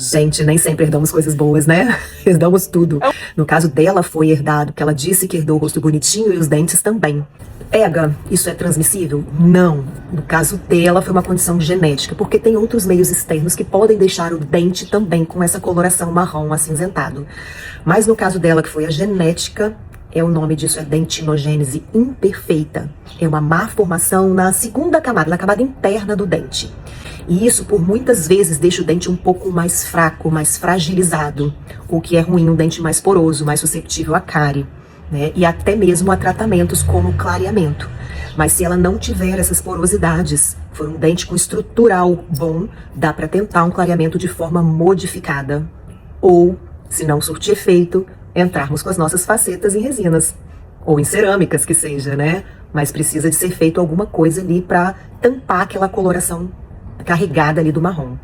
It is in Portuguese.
Gente, nem sempre herdamos coisas boas, né? Herdamos tudo. No caso dela foi herdado, porque ela disse que herdou o rosto bonitinho e os dentes também. Pega, isso é transmissível? Não. No caso dela foi uma condição genética, porque tem outros meios externos que podem deixar o dente também com essa coloração marrom acinzentado. Mas no caso dela, que foi a genética, o nome disso é dentinogênese imperfeita. É uma má formação na segunda camada, na camada interna do dente. E isso, por muitas vezes, deixa o dente um pouco mais fraco, mais fragilizado, o que é ruim, um dente mais poroso, mais suscetível à cárie, né? E até mesmo a tratamentos como clareamento. Mas se ela não tiver essas porosidades, for um dente com estrutural bom, dá para tentar um clareamento de forma modificada. Ou, se não surtir efeito, entrarmos com as nossas facetas em resinas, ou em cerâmicas que seja, né? Mas precisa de ser feito alguma coisa ali para tampar aquela coloração carregada ali do marrom.